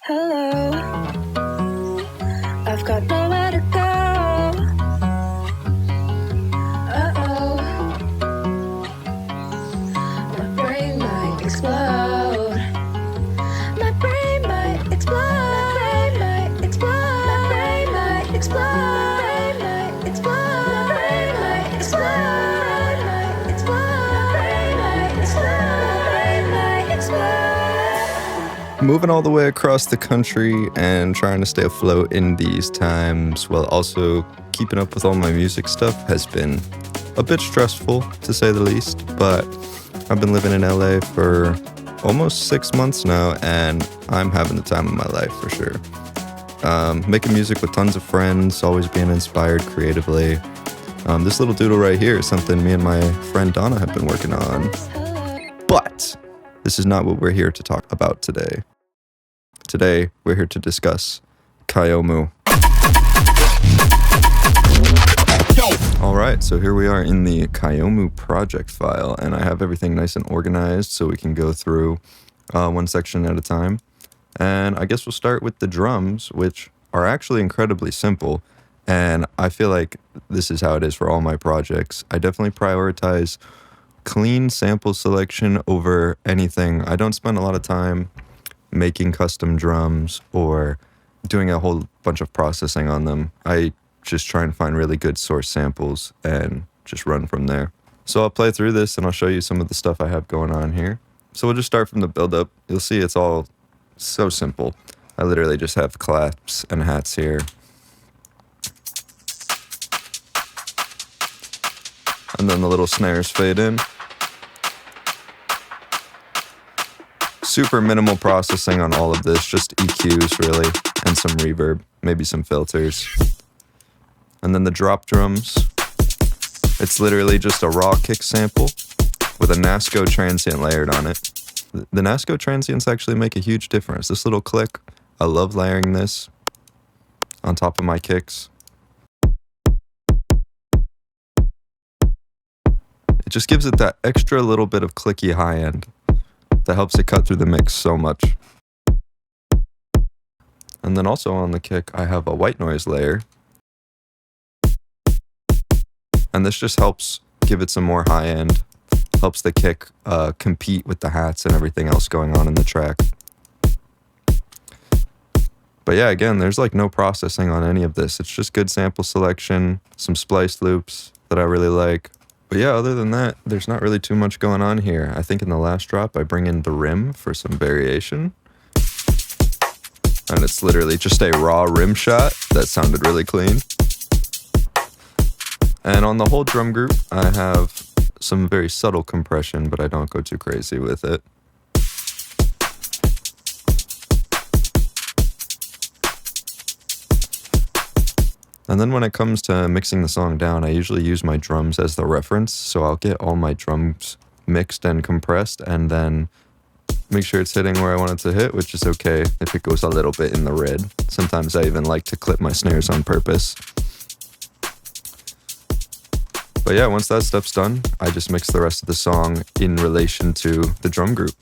Hello, I've got nowhere to go. Uh-oh, my brain might explode. My brain might explode. My brain might explode. My brain might explode. My brain might explode. My brain might explode. My brain might explode. My brain might explode. My brain might explode. Moving all the way across the country and trying to stay afloat in these times while also keeping up with all my music stuff has been a bit stressful, to say the least, but I've been living in LA for almost 6 months now, and I'm having the time of my life for sure. Making music with tons of friends, always being inspired creatively. This little doodle right here is something me and my friend Donna have been working on, but this is not what we're here to talk about today. Today, we're here to discuss KYOMU. Alright, so here we are in the KYOMU project file, and I have everything nice and organized so we can go through one section at a time. And I guess we'll start with the drums, which are actually incredibly simple, and I feel like this is how it is for all my projects. I definitely prioritize clean sample selection over anything. I don't spend a lot of time making custom drums or doing a whole bunch of processing on them. I just try and find really good source samples and just run from there. So I'll play through this and I'll show you some of the stuff I have going on here. So we'll just start from the build-up. You'll see it's all so simple. I literally just have claps and hats here. And then the little snares fade in. Super minimal processing on all of this, just EQs really, and some reverb, maybe some filters. And then the drop drums, it's literally just a raw kick sample with a NASCO transient layered on it. The NASCO transients actually make a huge difference. This little click, I love layering this on top of my kicks. It just gives it that extra little bit of clicky high end that helps it cut through the mix so much. And then also on the kick, I have a white noise layer. And this just helps give it some more high end, helps the kick compete with the hats and everything else going on in the track. But yeah, again, there's like no processing on any of this. It's just good sample selection, some spliced loops that I really like. But yeah, other than that, there's not really too much going on here. I think in the last drop, I bring in the rim for some variation. And it's literally just a raw rim shot that sounded really clean. And on the whole drum group, I have some very subtle compression, but I don't go too crazy with it. And then when it comes to mixing the song down, I usually use my drums as the reference. So I'll get all my drums mixed and compressed and then make sure it's hitting where I want it to hit, which is okay if it goes a little bit in the red. Sometimes I even like to clip my snares on purpose. But yeah, once that stuff's done, I just mix the rest of the song in relation to the drum group.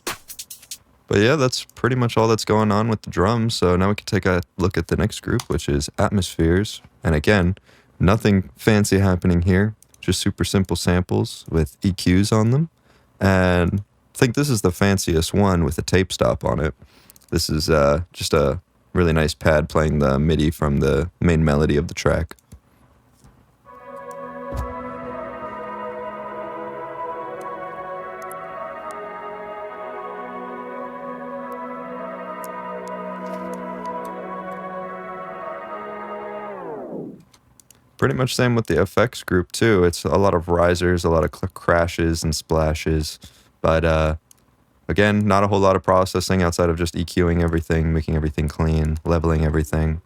But yeah, that's pretty much all that's going on with the drums. So now we can take a look at the next group, which is Atmospheres. And again, nothing fancy happening here, just super simple samples with EQs on them. And I think this is the fanciest one with a tape stop on it. This is just a really nice pad playing the MIDI from the main melody of the track. Pretty much same with the effects group too. It's a lot of risers, a lot of crashes and splashes. But again, not a whole lot of processing outside of just EQing everything, making everything clean, leveling everything.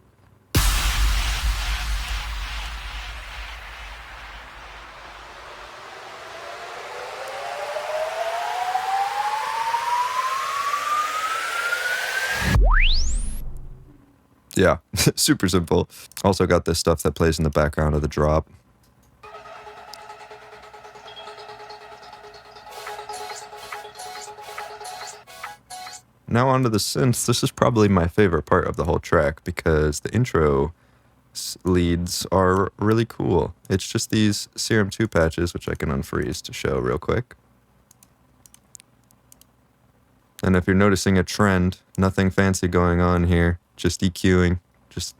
Yeah, super simple. Also got this stuff that plays in the background of the drop. now onto the synths. This is probably my favorite part of the whole track because the intro leads are really cool. It's just these Serum 2 patches, which I can unfreeze to show real quick. And if you're noticing a trend, nothing fancy going on here, just EQing, just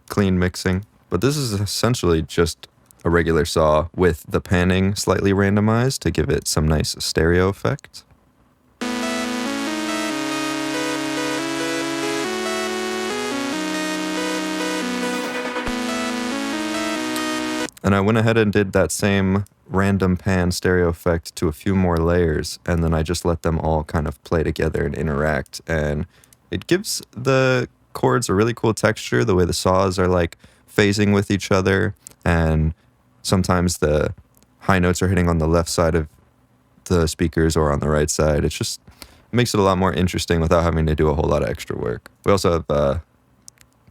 clean mixing. But this is essentially just a regular saw with the panning slightly randomized to give it some nice stereo effect. And I went ahead and did that same random pan stereo effect to a few more layers, and then I just let them all kind of play together and interact, and it gives the chords a really cool texture, the way the saws are like phasing with each other, and sometimes the high notes are hitting on the left side of the speakers or on the right side. It just makes it a lot more interesting without having to do a whole lot of extra work. We also have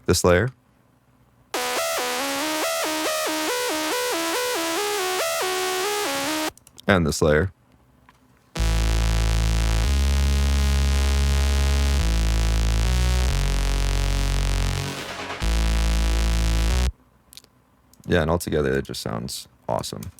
this layer. And this layer. Yeah, and altogether it just sounds awesome.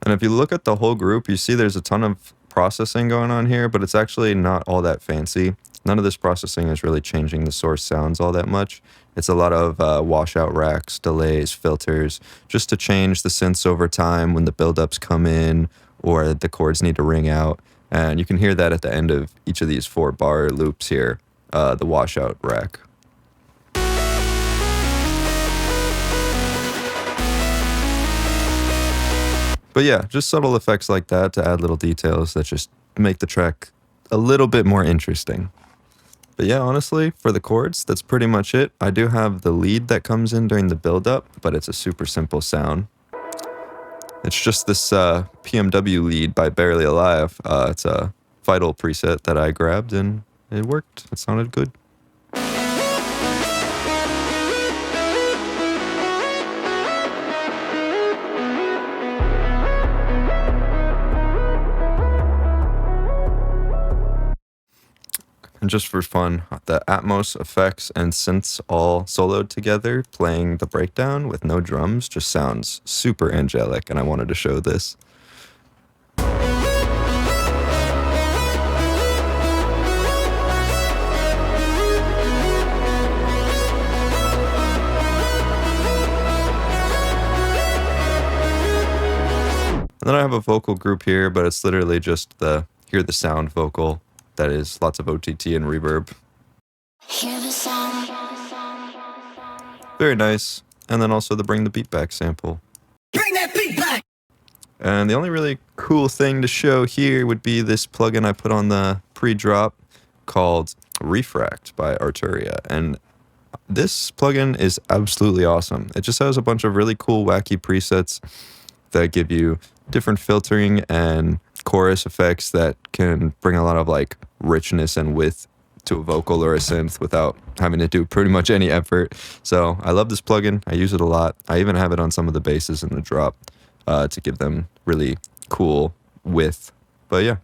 And if you look at the whole group, you see there's a ton of processing going on here, but it's actually not all that fancy. None of this processing is really changing the source sounds all that much. It's a lot of washout racks, delays, filters, just to change the synths over time when the buildups come in or the chords need to ring out. And you can hear that at the end of each of these 4-bar loops here, the washout rack. But yeah, just subtle effects like that to add little details that just make the track a little bit more interesting. But yeah, honestly, for the chords, that's pretty much it. I do have the lead that comes in during the build-up, but it's a super simple sound. It's just this PMW lead by Barely Alive. It's a Vital preset that I grabbed, and it worked. It sounded good. And just for fun, the Atmos effects and synths all soloed together, playing the breakdown with no drums, just sounds super angelic, and I wanted to show this. And then I have a vocal group here, but it's literally just the Hear the Sound vocal. That is lots of OTT and reverb. Hear the sound. Very nice. And then also the Bring the Beat Back sample. Bring that beat back! And the only really cool thing to show here would be this plugin I put on the pre-drop called Refract by Arturia. And this plugin is absolutely awesome. It just has a bunch of really cool, wacky presets that give you different filtering and chorus effects that can bring a lot of like richness and width to a vocal or a synth without having to do pretty much any effort. So I love this plugin. I use it a lot. I even have it on some of the basses in the drop to give them really cool width. But yeah,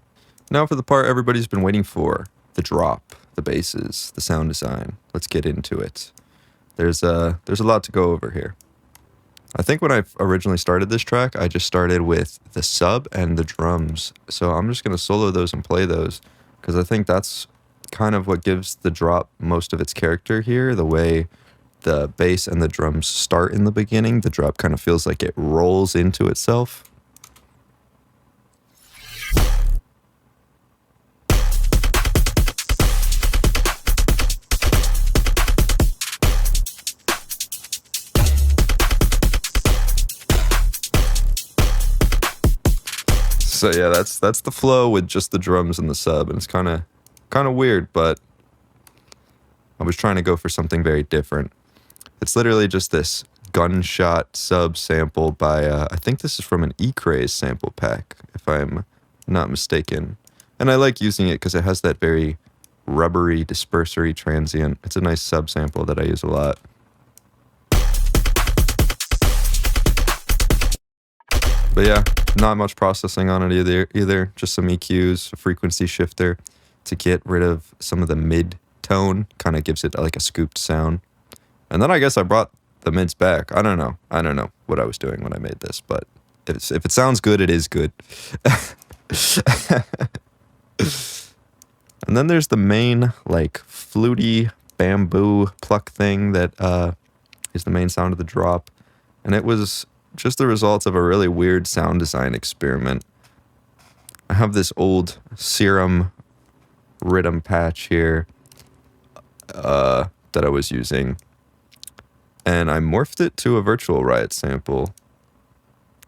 now for the part everybody's been waiting for, the drop, the basses, the sound design. Let's get into it. There's a lot to go over here. I think when I originally started this track, I just started with the sub and the drums. So I'm just going to solo those and play those because I think that's kind of what gives the drop most of its character here. The way the bass and the drums start in the beginning, the drop kind of feels like it rolls into itself. So yeah, that's the flow with just the drums and the sub, and it's kind of weird, but I was trying to go for something very different. It's literally just this gunshot sub sample by I think this is from an E-Craze sample pack, if I'm not mistaken. And I like using it because it has that very rubbery dispersory transient. It's a nice subsample that I use a lot. But yeah, not much processing on it either. Just some EQs, a frequency shifter to get rid of some of the mid tone. Kind of gives it like a scooped sound. And then I guess I brought the mids back. I don't know what I was doing when I made this, but if it sounds good, it is good. And then there's the main like fluty bamboo pluck thing that is the main sound of the drop. And it was just the results of a really weird sound design experiment. I have this old Serum rhythm patch here that I was using, and I morphed it to a Virtual Riot sample.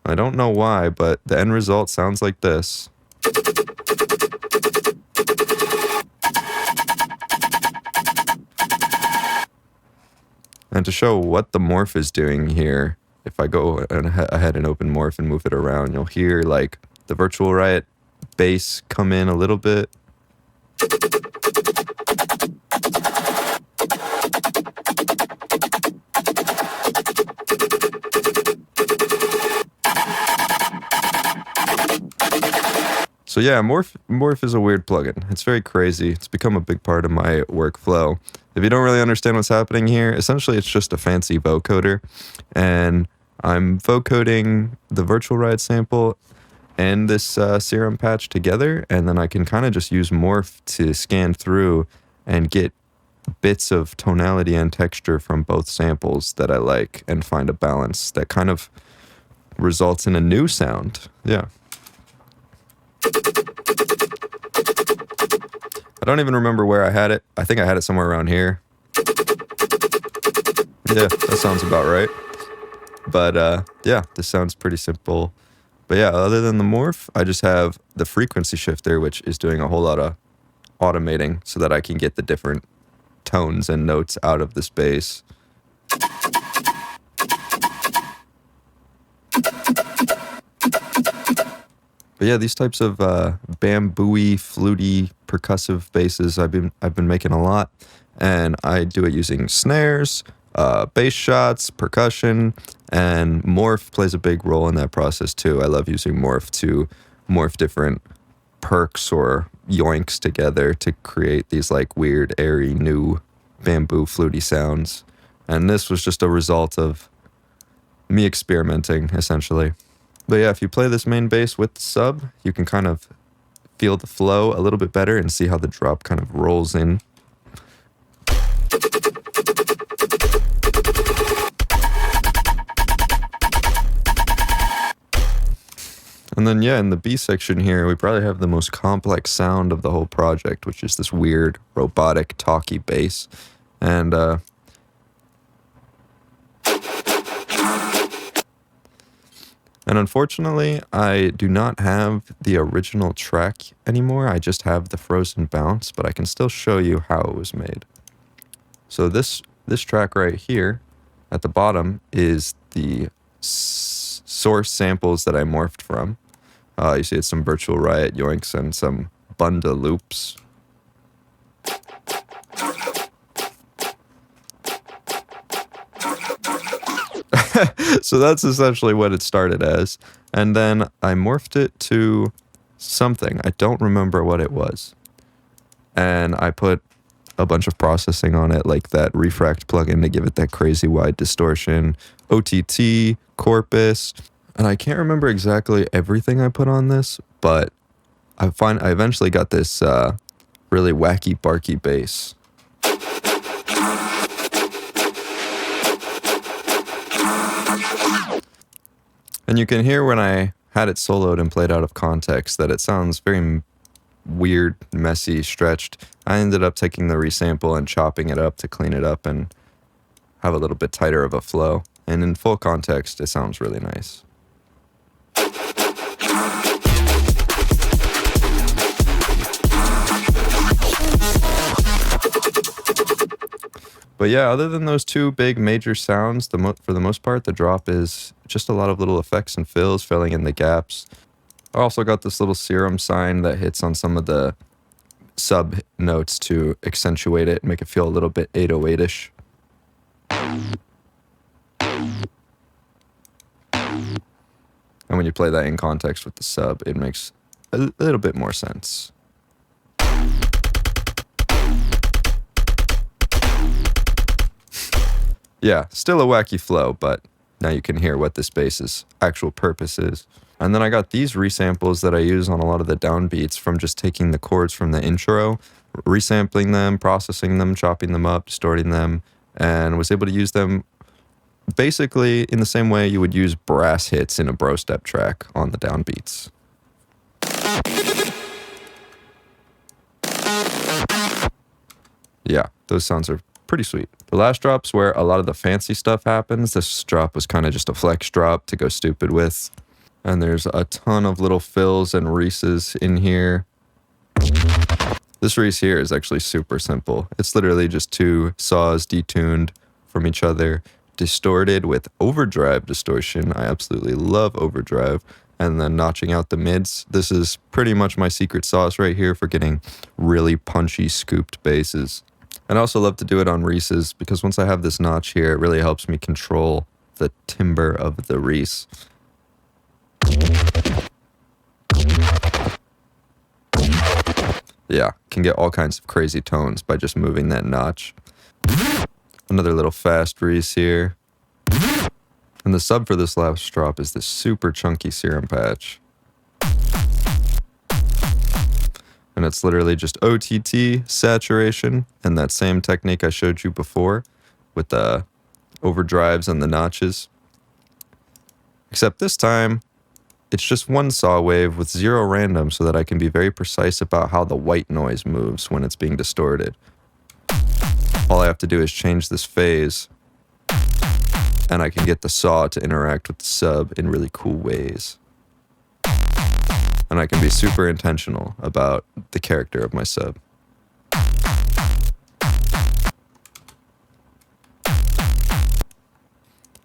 I don't know why, but the end result sounds like this. And to show what the morph is doing here, if I go ahead and open morph and move it around, you'll hear like the Virtual Riot bass come in a little bit. So yeah, Morph is a weird plugin. It's very crazy. It's become a big part of my workflow. If you don't really understand what's happening here, essentially it's just a fancy vocoder, and I'm vocoding the Virtual Riot sample and this Serum patch together, and then I can kind of just use Morph to scan through and get bits of tonality and texture from both samples that I like and find a balance that kind of results in a new sound. Yeah. I don't even remember where I had it. I think I had it somewhere around here. Yeah, that sounds about right. But yeah, this sounds pretty simple. But yeah, other than the morph, I just have the frequency shifter, which is doing a whole lot of automating so that I can get the different tones and notes out of the space. But yeah, these types of bamboo-y, fluty, percussive basses I've been making a lot, and I do it using snares, bass shots, percussion, and morph plays a big role in that process too. I love using morph to morph different perks or yoinks together to create these like weird, airy, new bamboo fluty sounds. And this was just a result of me experimenting, essentially. But yeah, if you play this main bass with the sub, you can kind of feel the flow a little bit better and see how the drop kind of rolls in. And then yeah, in the B section here, we probably have the most complex sound of the whole project, which is this weird, robotic, talky bass. And unfortunately, I do not have the original track anymore. I just have the frozen bounce, but I can still show you how it was made. So this track right here at the bottom is the source samples that I morphed from. You see it's some Virtual Riot yoinks and some bunda loops. So that's essentially what it started as. And then I morphed it to something. I don't remember what it was. And I put a bunch of processing on it, like that refract plugin to give it that crazy wide distortion, OTT, Corpus. And I can't remember exactly everything I put on this, but I eventually got this really wacky, barky bass. And you can hear when I had it soloed and played out of context that it sounds very weird, messy, stretched. I ended up taking the resample and chopping it up to clean it up and have a little bit tighter of a flow. And in full context, it sounds really nice. But yeah, other than those two big major sounds, for the most part, the drop is just a lot of little effects and fills, filling in the gaps. I also got this little Serum sign that hits on some of the sub notes to accentuate it, make it feel a little bit 808-ish. And when you play that in context with the sub, it makes a little bit more sense. Yeah, still a wacky flow, but now you can hear what this bass's actual purpose is. And then I got these resamples that I use on a lot of the downbeats from just taking the chords from the intro, resampling them, processing them, chopping them up, distorting them, and was able to use them basically in the same way you would use brass hits in a bro step track on the downbeats. Yeah, those sounds are pretty sweet. The last drop's where a lot of the fancy stuff happens. This drop was kind of just a flex drop to go stupid with. And there's a ton of little fills and Reeses in here. This Reese here is actually super simple. It's literally just two saws detuned from each other, distorted with overdrive distortion. I absolutely love overdrive. And then notching out the mids. This is pretty much my secret sauce right here for getting really punchy scooped basses. And I also love to do it on Reeses because once I have this notch here, it really helps me control the timbre of the Reese. Yeah, can get all kinds of crazy tones by just moving that notch. Another little fast Reese here. And the sub for this last drop is this super chunky serum patch. And it's literally just OTT, saturation, and that same technique I showed you before with the overdrives and the notches. Except this time, it's just one saw wave with zero random so that I can be very precise about how the white noise moves when it's being distorted. All I have to do is change this phase, and I can get the saw to interact with the sub in really cool ways. And I can be super intentional about the character of my sub.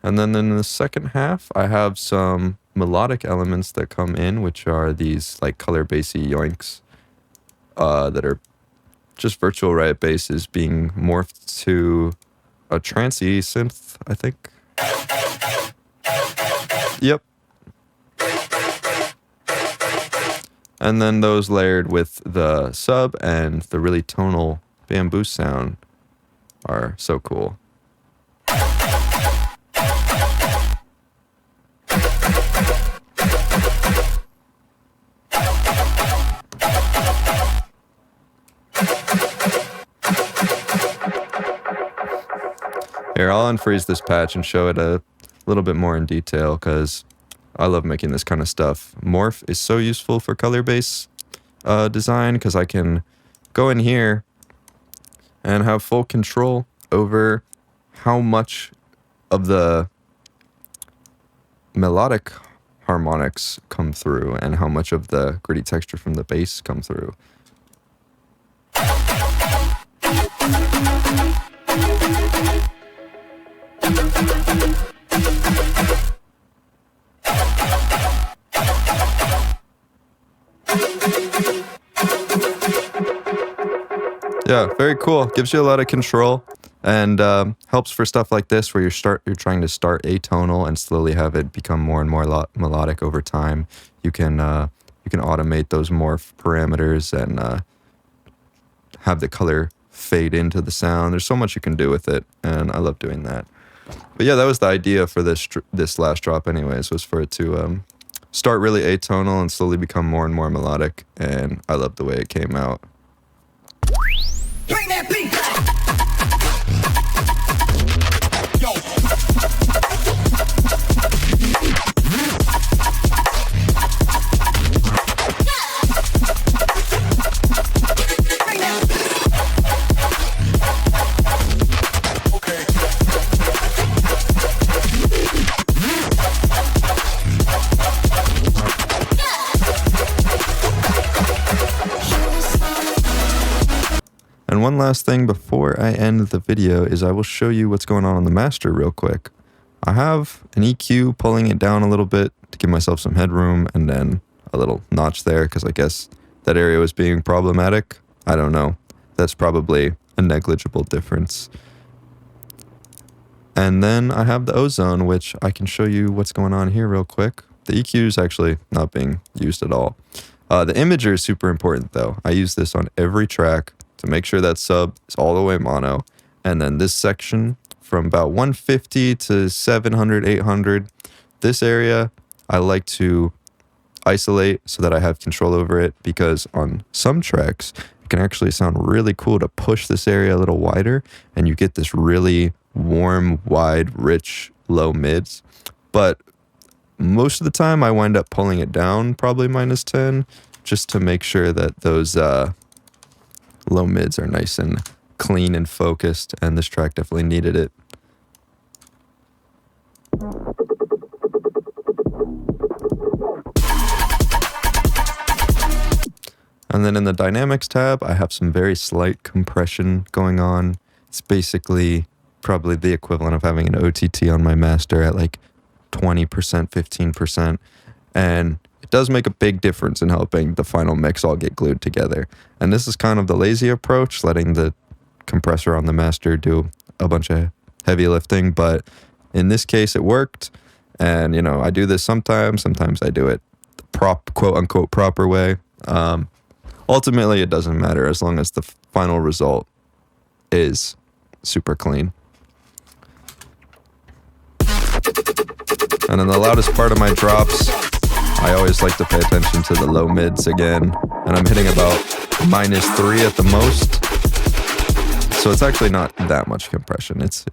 And then in the second half, I have some melodic elements that come in, which are these like color bassy yoinks that are just virtual riot basses being morphed to a trancey synth, I think. Yep. And then those layered with the sub and the really tonal bamboo sound are so cool. Here, I'll unfreeze this patch and show it a little bit more in detail because I love making this kind of stuff. Morph is so useful for color base design because I can go in here and have full control over how much of the melodic harmonics come through and how much of the gritty texture from the bass come through. Yeah, very cool. Gives you a lot of control and helps for stuff like this where you're trying to start atonal and slowly have it become more and more melodic over time. You can automate those morph parameters and have the color fade into the sound. There's so much you can do with it, and I love doing that. But yeah, that was the idea for this last drop anyways, was for it to start really atonal and slowly become more and more melodic, and I love the way it came out. Bring that beat back. Yo. Bring that. Okay. And one last thing before I end the video is I will show you what's going on the master real quick. I have an EQ pulling it down a little bit to give myself some headroom and then a little notch there because I guess that area was being problematic. I don't know. That's probably a negligible difference. And then I have the ozone, which I can show you what's going on here real quick. The EQ is actually not being used at all. The imager is super important though. I use this on every track to make sure that sub is all the way mono. And then this section from about 150 to 700, 800, this area I like to isolate so that I have control over it, because on some tracks it can actually sound really cool to push this area a little wider and you get this really warm, wide, rich, low mids. But most of the time I wind up pulling it down probably -10 just to make sure that those low mids are nice and clean and focused, and this track definitely needed it. And then in the dynamics tab, I have some very slight compression going on. It's basically probably the equivalent of having an OTT on my master at like 20%, 15%. And it does make a big difference in helping the final mix all get glued together. And this is kind of the lazy approach, letting the compressor on the master do a bunch of heavy lifting. But in this case, it worked. And, you know, I do this sometimes I do it the quote unquote proper way. Ultimately, it doesn't matter as long as the final result is super clean. And then the loudest part of my drops, I always like to pay attention to the low mids again. And I'm hitting about -3 at the most. So it's actually not that much compression. It's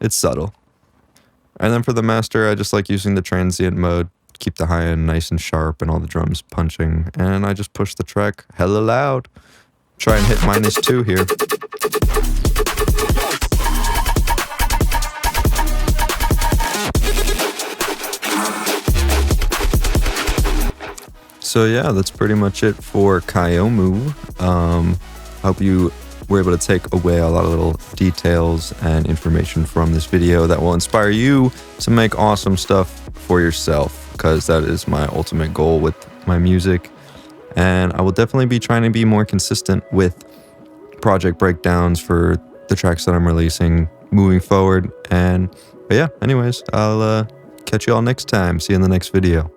subtle. And then for the master, I just like using the transient mode. Keep the high end nice and sharp and all the drums punching. And I just push the track hella loud. Try and hit -2 here. So yeah, that's pretty much it for KYOMU. Hope you were able to take away a lot of little details and information from this video that will inspire you to make awesome stuff for yourself, because that is my ultimate goal with my music. And I will definitely be trying to be more consistent with project breakdowns for the tracks that I'm releasing moving forward. But yeah, anyways, I'll catch you all next time. See you in the next video.